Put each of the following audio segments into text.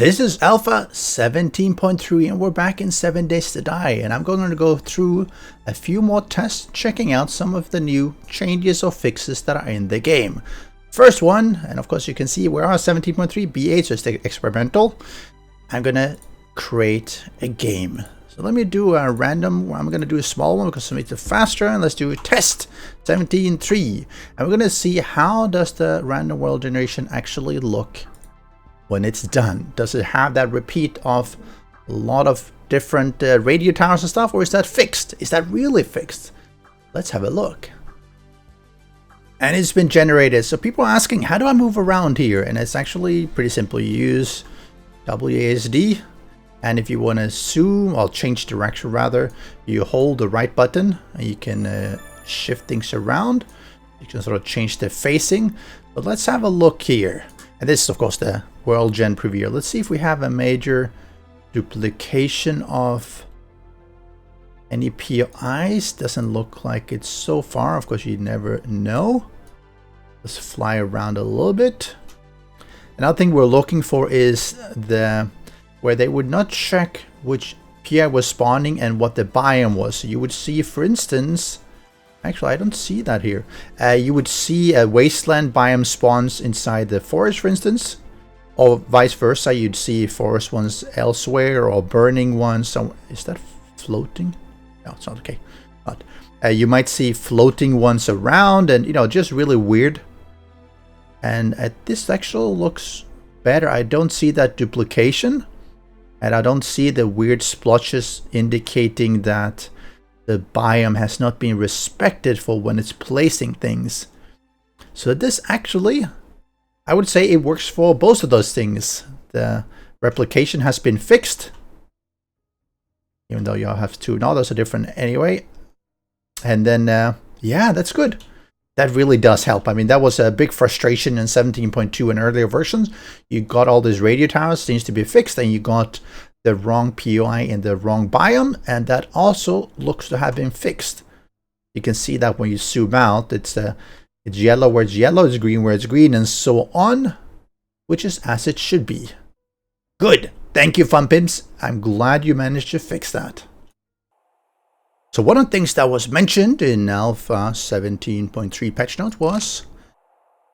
This is Alpha 17.3 and we're back in 7 Days to Die, and I'm going to go through a few more tests checking out some of the new changes or fixes that are in the game. First one, and of course you can see we are 17.3 B8, so it's the experimental. I'm going to create a game. So let me do a random, I'm going to do a small one because it makes it faster, and let's do a test 17.3. And we're going to see how does the random world generation actually look when it's done. Does it have that repeat of a lot of different radio towers and stuff, or is that fixed? Is that really fixed? Let's have a look. And it's been generated. So people are asking, how do I move around here? And it's actually pretty simple. You use WASD, and if you want to zoom or change direction rather, you hold the right button and you can shift things around. You can sort of change the facing. But let's have a look here. And this is of course the World Gen preview. Let's see if we have a major duplication of any POIs. Doesn't look like it so far. Of course, you never know. Let's fly around a little bit. Another thing we're looking for is where they would not check which PI was spawning and what the biome was. So you would see, for instance, actually I don't see that here. You would see a wasteland biome spawns inside the forest, for instance. Or vice versa, you'd see forest ones elsewhere or burning ones. So is that floating? No, it's not. Okay. Not. You might see floating ones around, and you know, just really weird. And this actually looks better. I don't see that duplication, and I don't see the weird splotches indicating that the biome has not been respected for when it's placing things. So this actually, I would say it works for both of those things. The replication has been fixed, even though you have two. Now those are different anyway. And then, yeah, that's good. That really does help. I mean, that was a big frustration in 17.2 and earlier versions. You got all these radio towers, seems to be fixed, and you got the wrong POI in the wrong biome, and that also looks to have been fixed. You can see that when you zoom out, it's yellow where it's yellow, it's green where it's green, and so on, which is as it should be. Good. Thank you, Fum Pimps. I'm glad you managed to fix that. So one of the things that was mentioned in Alpha 17.3 patch notes was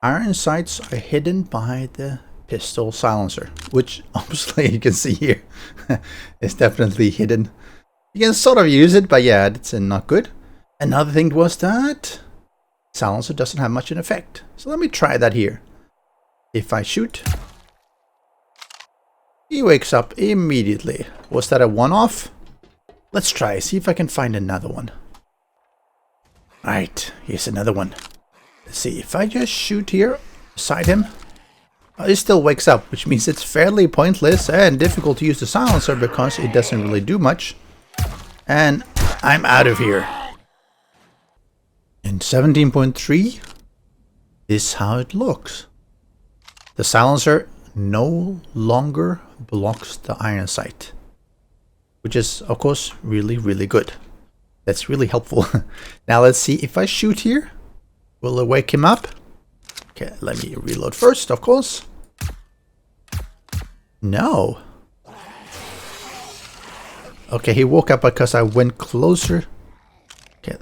iron sights are hidden by the pistol silencer, which obviously you can see here is definitely hidden. You can sort of use it, but yeah, it's not good. Another thing was that silencer doesn't have much an effect. So let me try that here. If I shoot, he wakes up immediately. Was that a one-off? Let's try, see if I can find another one. Alright, here's another one. Let's see, if I just shoot here beside him, he still wakes up, which means it's fairly pointless and difficult to use the silencer because it doesn't really do much. And I'm out of here. In 17.3, this is how it looks. The silencer no longer blocks the iron sight, which is of course really, really good. That's really helpful. Now let's see if I shoot here. Will it wake him up? Okay, let me reload first, of course. No. Okay, he woke up because I went closer. Okay,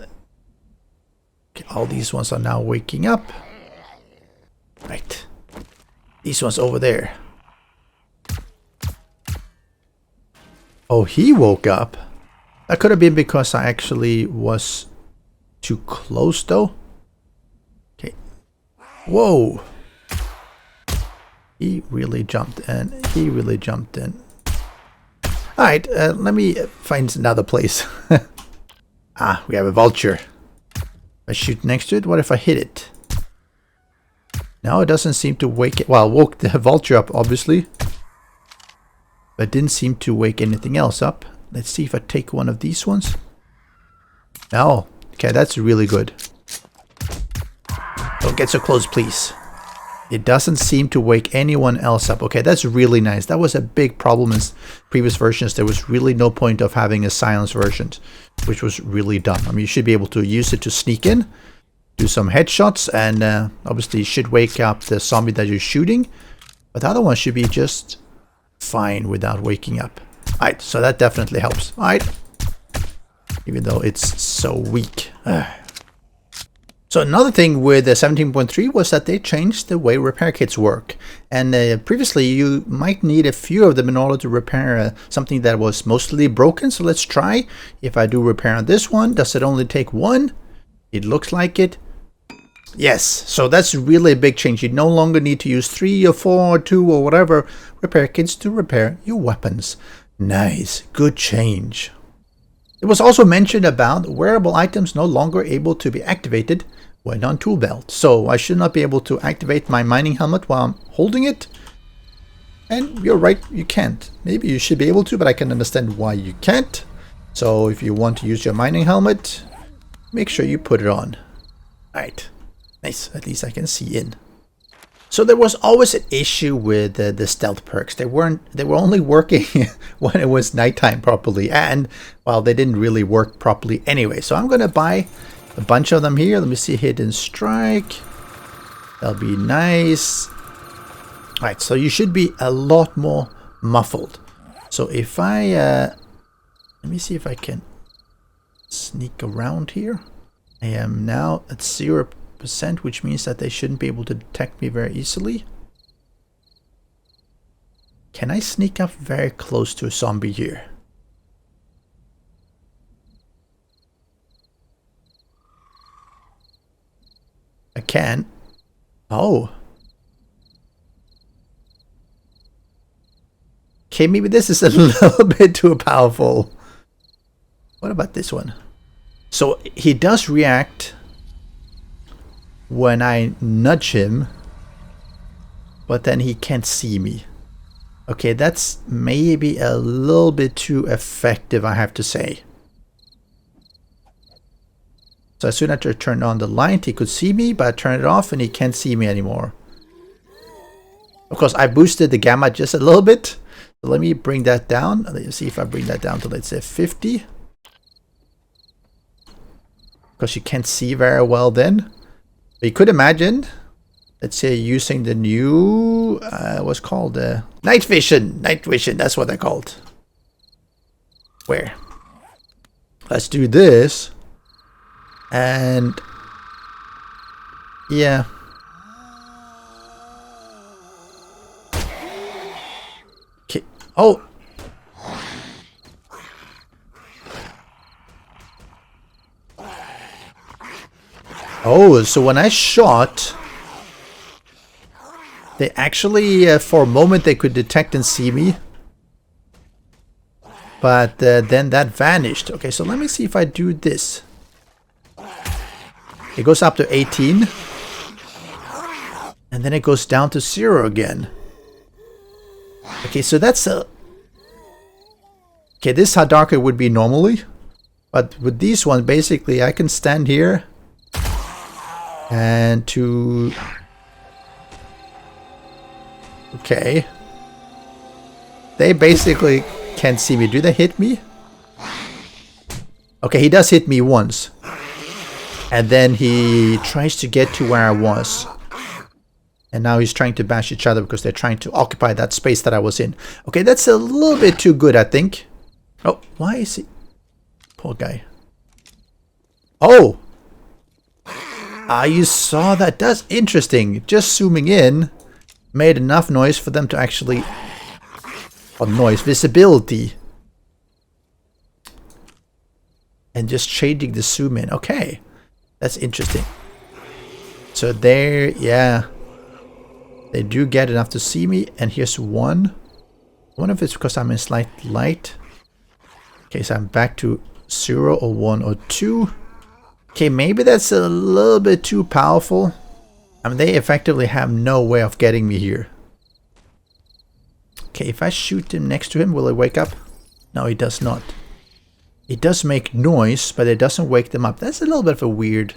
all these ones are now waking up. Right. These ones over there. Oh, he woke up. That could have been because I actually was too close though. Okay. Whoa. He really jumped in. He really jumped in. Alright, let me find another place. Ah, we have a vulture. I shoot next to it. What if I hit it? No, it doesn't seem to wake it. Well, woke the vulture up, obviously. But didn't seem to wake anything else up. Let's see if I take one of these ones. No. Okay, that's really good. Don't get so close, please. It doesn't seem to wake anyone else up. Okay, that's really nice. That was a big problem in previous versions. There was really no point of having a silence version, which was really dumb. I mean, you should be able to use it to sneak in, do some headshots, and obviously you should wake up the zombie that you're shooting. But the other one should be just fine without waking up. Alright, so that definitely helps. Alright. Even though it's so weak. So another thing with the 17.3 was that they changed the way repair kits work. And previously you might need a few of them in order to repair something that was mostly broken. So let's try. If I do repair on this one, does it only take one? It looks like it. Yes, so that's really a big change. You no longer need to use 3 or 4 or 2 or whatever repair kits to repair your weapons. Nice, good change. It was also mentioned about wearable items no longer able to be activated when on tool belt. So I should not be able to activate my mining helmet while I'm holding it. And you're right, you can't. Maybe you should be able to, but I can understand why you can't. So if you want to use your mining helmet, make sure you put it on. Alright, nice, at least I can see in. So there was always an issue with the stealth perks. They were only working when it was nighttime properly, and well, they didn't really work properly anyway. So I'm gonna buy a bunch of them here. Let me see, hidden strike. That'll be nice. All right, so you should be a lot more muffled. So if I let me see if I can sneak around here. I am now at 0%, which means that they shouldn't be able to detect me very easily. Can I sneak up very close to a zombie here? I can. Oh. Okay, maybe this is a little bit too powerful. What about this one? So he does react when I nudge him, but then he can't see me. Okay, that's maybe a little bit too effective, I have to say. So as soon as I turn on the light, he could see me, but I turn it off and he can't see me anymore. Of course, I boosted the gamma just a little bit. So let me bring that down. Let's see if I bring that down to, let's say, 50. Because you can't see very well then. But you could imagine, let's say, using the new, what's called night vision. Night vision, that's what they're called. Where? Let's do this. And yeah. Okay. Oh. Oh, so when I shot, they actually, for a moment, they could detect and see me. But then that vanished. Okay, so let me see if I do this. It goes up to 18. And then it goes down to 0 again. Okay, so that's a... Okay, this is how dark it would be normally. But with these ones, basically, I can stand here. And to... Okay. They basically can't see me. Do they hit me? Okay, he does hit me once. And then he tries to get to where I was. And now he's trying to bash each other because they're trying to occupy that space that I was in. Okay, that's a little bit too good, I think. Oh, why is he... Poor guy. Oh! You saw that? That's interesting. Just zooming in made enough noise for them to actually... Or noise, visibility. And just changing the zoom in. Okay. That's interesting. So there, yeah. They do get enough to see me. And here's one. I wonder if it's because I'm in slight light. Okay, so I'm back to 0 or 1 or 2. Okay, maybe that's a little bit too powerful. I mean, they effectively have no way of getting me here. Okay, if I shoot him next to him, will he wake up? No, he does not. It does make noise, but it doesn't wake them up. That's a little bit of a weird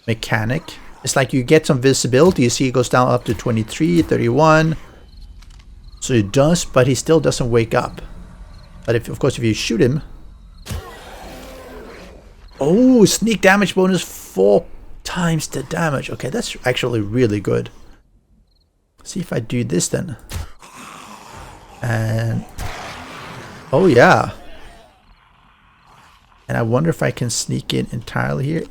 mechanic. It's like you get some visibility. You see it goes down up to 23, 31. So it does, but he still doesn't wake up. But if, of course, if you shoot him... Oh, sneak damage bonus 4 times the damage. Okay, that's actually really good. See if I do this then. And oh yeah. And I wonder if I can sneak in entirely here.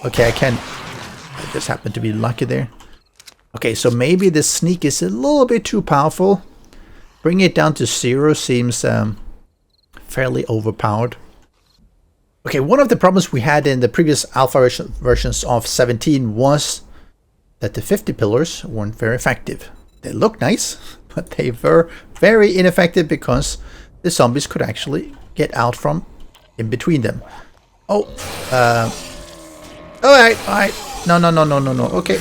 Okay, I can. I just happen to be lucky there. Okay, so maybe the sneak is a little bit too powerful. Bringing it down to 0 seems fairly overpowered. Okay, one of the problems we had in the previous alpha versions of 17 was that the 50 pillars weren't very effective. They look nice, but they were very ineffective because the zombies could actually get out from in between them. Oh, alright. No. Okay.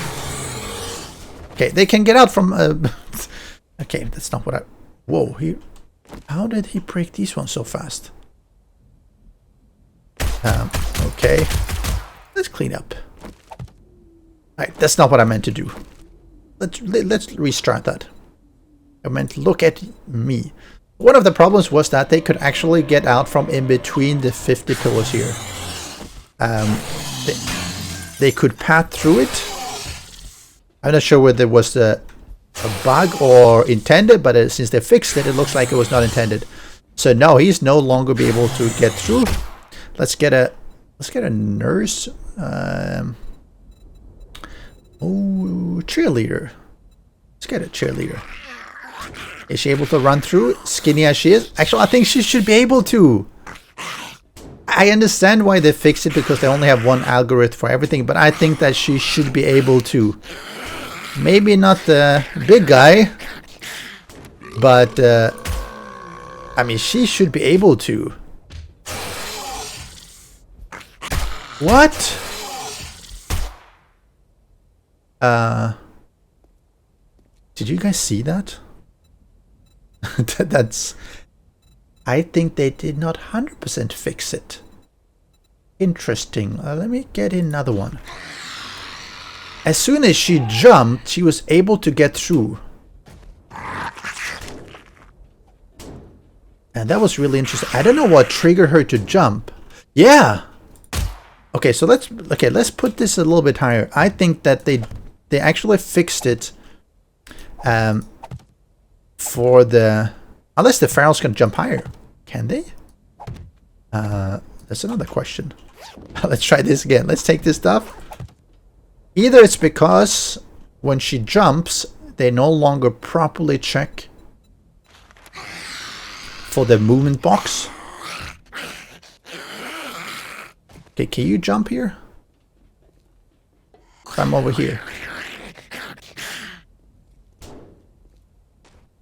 Okay, they can get out from... okay, that's not what I... Whoa, how did he break these ones so fast? Okay. Let's clean up. Alright, that's not what I meant to do. Let's restart that. I meant look at me. One of the problems was that they could actually get out from in between the 50 pillars here. They could path through it. I'm not sure whether it was a bug or intended, but since they fixed it, it looks like it was not intended. So no, he's no longer be able to get through. Let's get a nurse. Cheerleader. Let's get a cheerleader. Is she able to run through? Skinny as she is? Actually, I think she should be able to. I understand why they fixed it because they only have one algorithm for everything, but I think that she should be able to. Maybe not the big guy, but I mean, she should be able to. What? Did you guys see that? That's... I think they did not 100% fix it. Interesting. Let me get another one. As soon as she jumped, she was able to get through. And that was really interesting. I don't know what triggered her to jump. Yeah. Okay, so let's put this a little bit higher. I think that they actually fixed it for the... Unless the ferals can jump higher. Can they? That's another question. Let's try this again. Let's take this stuff. Either it's because when she jumps, they no longer properly check for the movement box. Okay, can you jump here? I'm over here.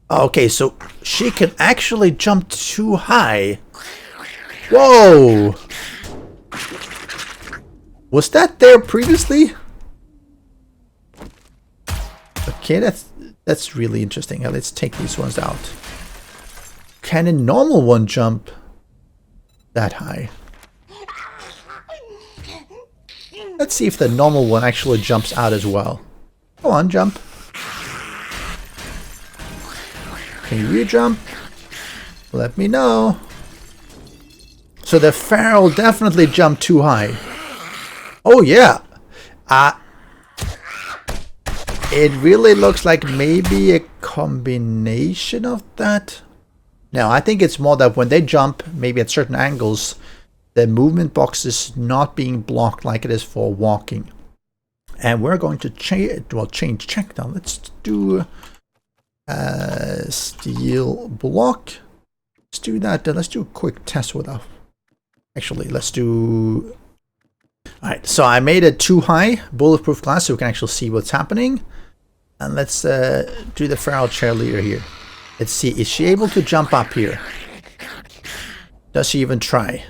Okay, so she can actually jump too high. Whoa! Was that there previously? Okay, that's really interesting. Now let's take these ones out. Can a normal one jump that high? Let's see if the normal one actually jumps out as well. Go on, jump. Can you re-jump? Let me know. So the feral definitely jumped too high. Oh yeah. It really looks like maybe a combination of that. No, I think it's more that when they jump, maybe at certain angles, the movement box is not being blocked like it is for walking. And we're going to change check now. Let's do steel block. Let's do that. Let's do a quick test with that. Actually, let's do... Alright, so I made it too high, bulletproof glass, so we can actually see what's happening. And let's do the feral cheerleader here. Let's see, is she able to jump up here? Does she even try?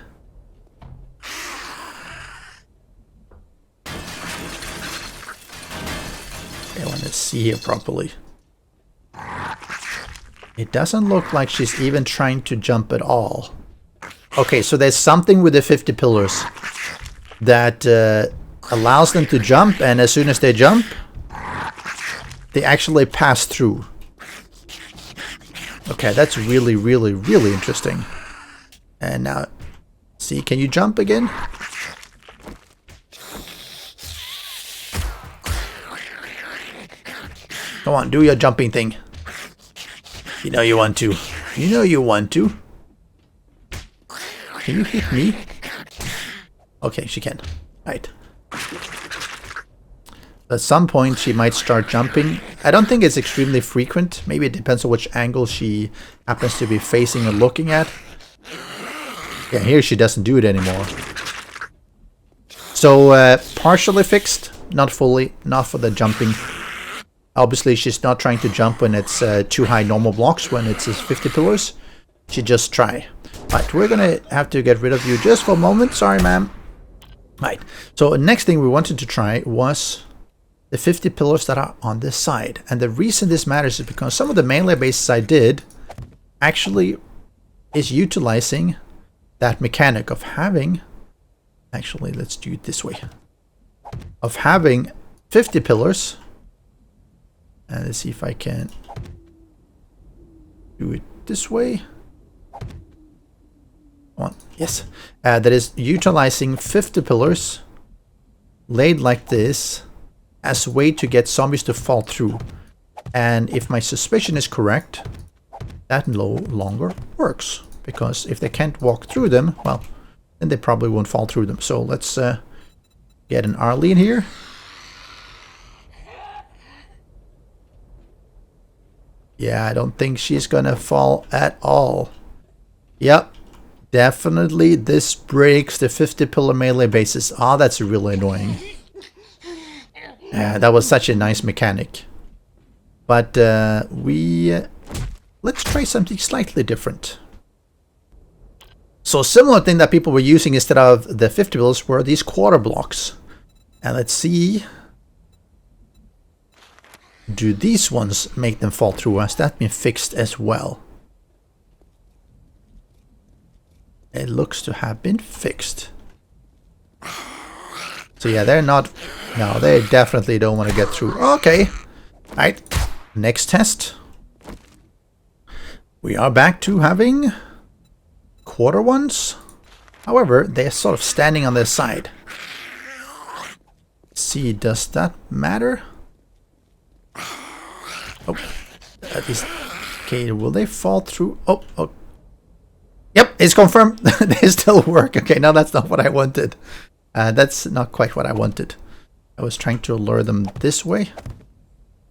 Okay, let's see here properly. It doesn't look like she's even trying to jump at all. Okay, so there's something with the 50 pillars that allows them to jump, and as soon as they jump, they actually pass through. Okay, that's really, really, really interesting. And now, see, can you jump again? Come on, do your jumping thing. You know you want to. You know you want to. Can you hit me? Okay, she can. Right. At some point, she might start jumping. I don't think it's extremely frequent. Maybe it depends on which angle she happens to be facing or looking at. Yeah, here she doesn't do it anymore. So, partially fixed. Not fully. Not for the jumping. Obviously, she's not trying to jump when it's too high normal blocks. When it's 50 pillars, she just try. Right, we're gonna have to get rid of you just for a moment. Sorry, ma'am. Right. So, next thing we wanted to try was the 50 pillars that are on this side. And the reason this matters is because some of the melee bases I did actually is utilizing that mechanic of having... Actually, let's do it this way. Of having 50 pillars. And let's see if I can do it this way. One, yes. That is utilizing 50 pillars laid like this as a way to get zombies to fall through. And if my suspicion is correct, that no longer works. Because if they can't walk through them, well, then they probably won't fall through them. So let's get an Arlene here. Yeah, I don't think she's gonna fall at all. Yep, definitely this breaks the 50 pillar melee bases. Ah, that's really annoying. Yeah, that was such a nice mechanic. But let's try something slightly different. So a similar thing that people were using instead of the 50 pillars were these quarter blocks. And let's see. Do these ones make them fall through? Has that been fixed as well? It looks to have been fixed. So yeah, they're not... No, they definitely don't want to get through. Okay. Right. Next test. We are back to having quarter ones. However, they're sort of standing on their side. See, does that matter? Oh, that is... Okay, will they fall through? Oh, oh. Yep, it's confirmed. They still work. Okay, now that's not what I wanted. That's not quite what I wanted. I was trying to lure them this way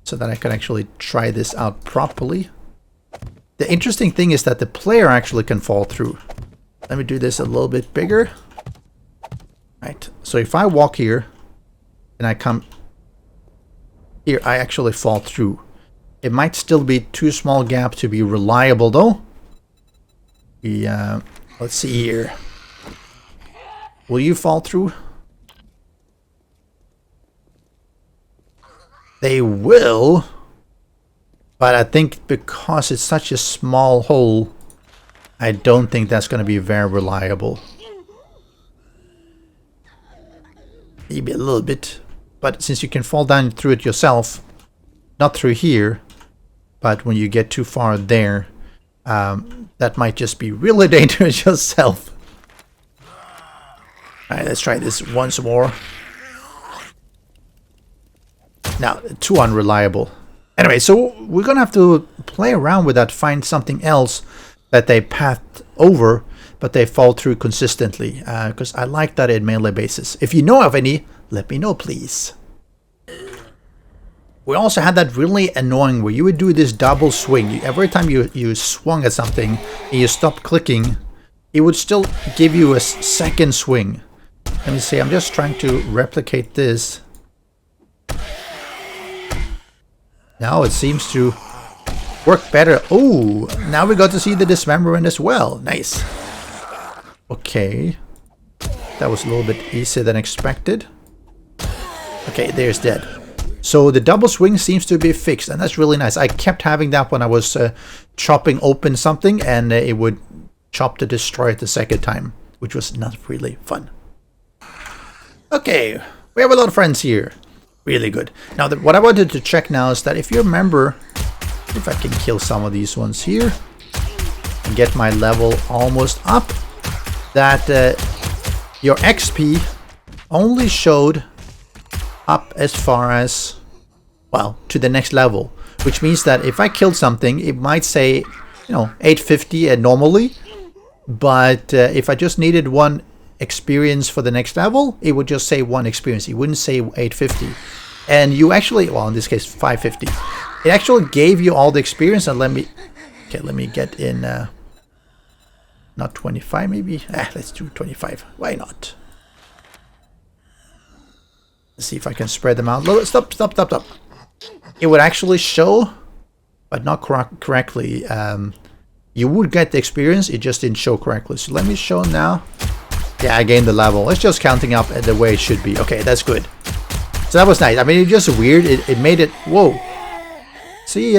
so that I could actually try this out properly. The interesting thing is that the player actually can fall through. Let me do this a little bit bigger. Right, so if I walk here and I come here, I actually fall through. It might still be too small gap to be reliable though. Let's see here. Will you fall through? They will. But I think because it's such a small hole, I don't think that's going to be very reliable. Maybe a little bit. But since you can fall down through it yourself, not through here, but when you get too far there, that might just be really dangerous yourself. Alright, let's try this once more. Now, too unreliable. Anyway, so we're gonna have to play around with that, find something else that they path over, but they fall through consistently. Because I like that in melee bases. If you know of any, let me know, please. We also had that really annoying where you would do this double swing. Every time you swung at something and you stopped clicking, it would still give you a second swing. Let me see, I'm just trying to replicate this. Now it seems to work better. Oh, now we got to see the dismemberment as well. Nice. Okay. That was a little bit easier than expected. Okay, there's dead. So the double swing seems to be fixed, and that's really nice. I kept having that when I was chopping open something, and it would chop to destroy it the second time, which was not really fun. Okay, we have a lot of friends here. Really good. Now, what I wanted to check now is that if you remember, if I can kill some of these ones here and get my level almost up, that your XP only showed up as far as, well, to the next level. which means that if I killed something, it might say, you know, 850 normally, but if I just needed 1 experience for the next level, it would just say 1 experience. It wouldn't say 850. And you actually, well, in this case 550, it actually gave you all the experience. And let me get in not 25 maybe. Let's do 25. Why not? Let's see if I can spread them out. Stop. It would actually show, but not correctly. You would get the experience, it just didn't show correctly. So let me show now. Yeah, I gained the level. It's just counting up the way it should be. Okay, that's good. So that was nice. I mean, it's just weird. It made it... Whoa. See,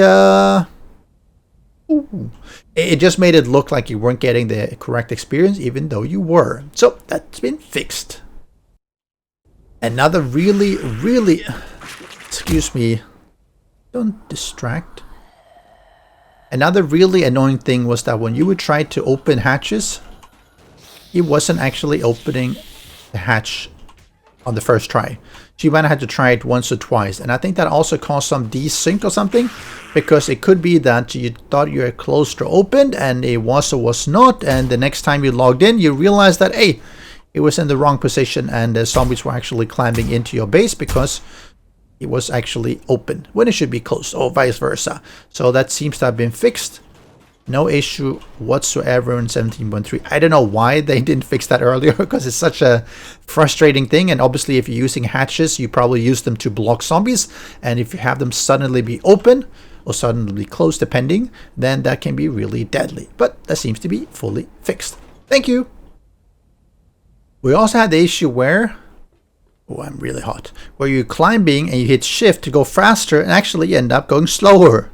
ooh. It just made it look like you weren't getting the correct experience, even though you were. So that's been fixed. Another really... Excuse me. Don't distract. Another really annoying thing was that when you would try to open hatches, it wasn't actually opening the hatch on the first try. So you might have had to try it once or twice. And I think that also caused some desync or something, because it could be that you thought you were close to opened and it was or was not. And the next time you logged in, you realized that, hey, it was in the wrong position and the zombies were actually climbing into your base because it was actually open when it should be closed, or vice versa. So that seems to have been fixed. No issue whatsoever in 17.3. I don't know why they didn't fix that earlier, because it's such a frustrating thing. And obviously if you're using hatches, you probably use them to block zombies. And if you have them suddenly be open or suddenly be closed, depending, then that can be really deadly. But that seems to be fully fixed. Thank you. We also had the issue where... Oh, I'm really hot. Where you're climbing and you hit shift to go faster and actually you end up going slower.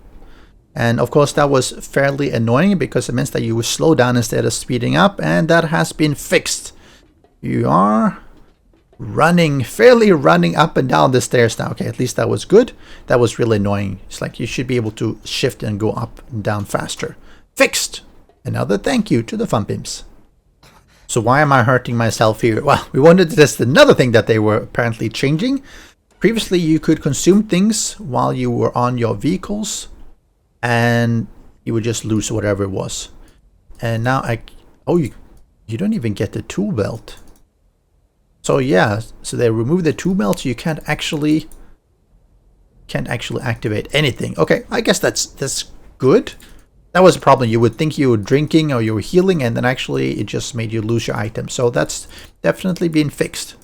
And of course that was fairly annoying because it meant that you would slow down instead of speeding up, and that has been fixed. You are fairly running up and down the stairs now. Okay, at least that was good. That was really annoying. It's like you should be able to shift and go up and down faster. Fixed! Another thank you to the Fum Pimps. So why am I hurting myself here? Well, we wanted to test another thing that they were apparently changing. Previously, you could consume things while you were on your vehicles, and you would just lose whatever it was. And now you don't even get the tool belt. So yeah, so they removed the tool belt, so you can't actually activate anything. Okay, I guess that's good. That was a problem. You would think you were drinking or you were healing, and then actually it just made you lose your item. So that's definitely been fixed.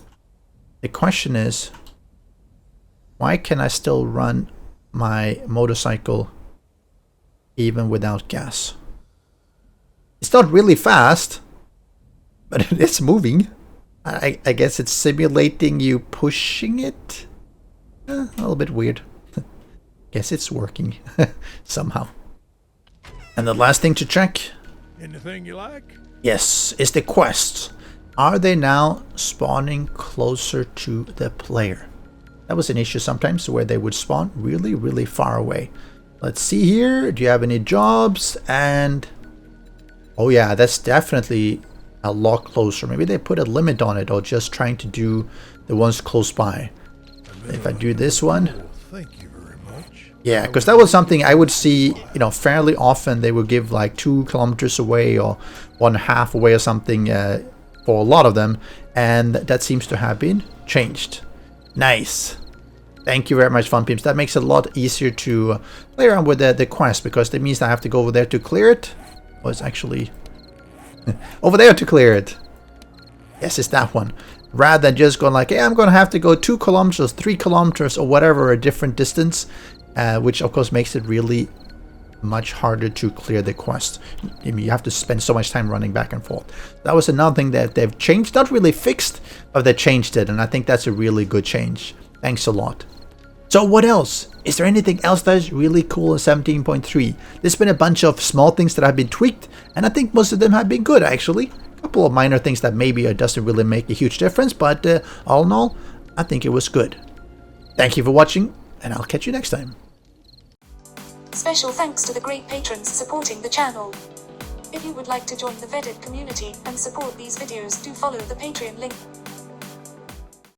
The question is, why can I still run my motorcycle even without gas? It's not really fast, but it's moving. I guess it's simulating you pushing it. A little bit weird. Guess it's working somehow. And the last thing to check, anything you like? Yes, is the quests. Are they now spawning closer to the player? That was an issue sometimes where they would spawn really, really far away. Let's see here. Do you have any jobs? And oh yeah, that's definitely a lot closer. Maybe they put a limit on it, or just trying to do the ones close by. If I do this one. Thank you very much. Yeah, because that was something I would see, you know, fairly often. They would give like 2 kilometers away or 1.5 away or something for a lot of them. And that seems to have been changed. Nice. Thank you very much, Fum Pimps. That makes it a lot easier to play around with the quest, because that means I have to go over there to clear it. Oh, it's actually over there to clear it. Yes, it's that one. Rather than just going like, hey, I'm going to have to go 2 kilometers, 3 kilometers, or whatever, a different distance, which of course makes it really much harder to clear the quest. I mean, you have to spend so much time running back and forth. That was another thing that they've changed, not really fixed, but they changed it, and I think that's a really good change. Thanks a lot. So what else? Is there anything else that is really cool in 17.3? There's been a bunch of small things that have been tweaked, and I think most of them have been good, actually. A couple of minor things that maybe it doesn't really make a huge difference, but all in all, I think it was good. Thank you for watching, and I'll catch you next time. Special thanks to the great patrons supporting the channel. If you would like to join the vetted community and support these videos, do follow the Patreon link.